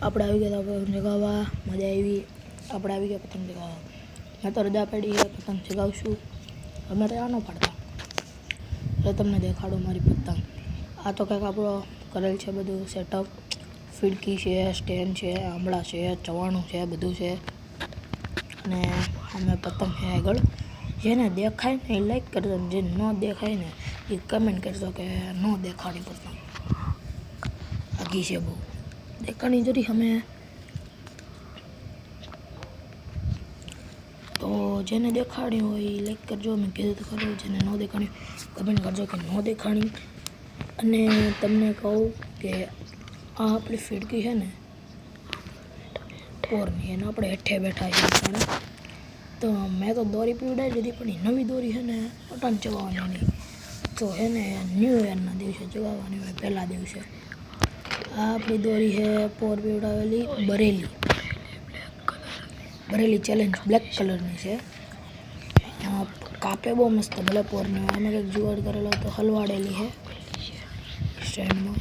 આપણે આવી ગયા પતંગ ચગાવવા, મજા આવી. આપણે આવી ગયા પતંગ ચગાવવા. મેં તો રજા પડી છે, પતંગ ચગાવશું. અમે તો આ ન પાડતા. એટલે તમને દેખાડો મારી પતંગ. આ તો કંઈક આપણો કરેલ છે બધું સેટઅપ. ફિરકી છે, સ્ટેન્ડ છે, આંબળા છે, ચવાણું છે, બધું છે. અને અમે પતંગ છે આગળ. જેને દેખાય ને એ લાઈક કરજો, જે ન દેખાય ને એ કમેન્ટ કરજો કે ન દેખાડી પતંગ. આગી છે બહુ દેખાણી જરી અમે. તો જેને દેખાડી હોય એ લાઈક કરજો. મેં કીધું તો ખરું, જેને ન દેખાણી કમેન્ટ કરજો કે ન દેખાણી. અને તમને કહું કે આ આપણી ફિરકી છે ને પોરની, એને આપણે હેઠે બેઠા છીએ. તો મેં તો દોરી પીવડાવી લીધી, પણ એ નવી દોરી છે ને પતંગ ચગાવવાની નહીં. તો છે ને ન્યૂ યરના દિવસે ચગાવવાની હોય, પહેલા દિવસે. આ આપણી દોરી છે પોર પીવડાવેલી બરેલી ચેલેન્જ બ્લેક કલરની છે. કાપે બહુ મસ્ત ભલે પોરને. અમે કંઈક જુગાડ કરેલો તો હલવાડેલી છે સ્ટેન્ડમાં.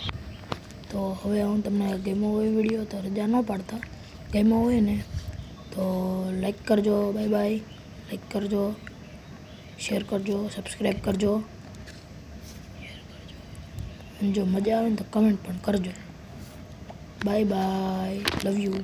તો હવે હું તમને ગેમો હોય વિડીયો તો રજા ન પાડતા. ગેમો હોય ને તો લાઈક કરજો. Bye bye. લાઈક કરજો, શેર કરજો, સબસ્ક્રાઈબ કરજો. અને જો મજા આવે ને તો કમેન્ટ પણ કરજો. Bye bye. Love you.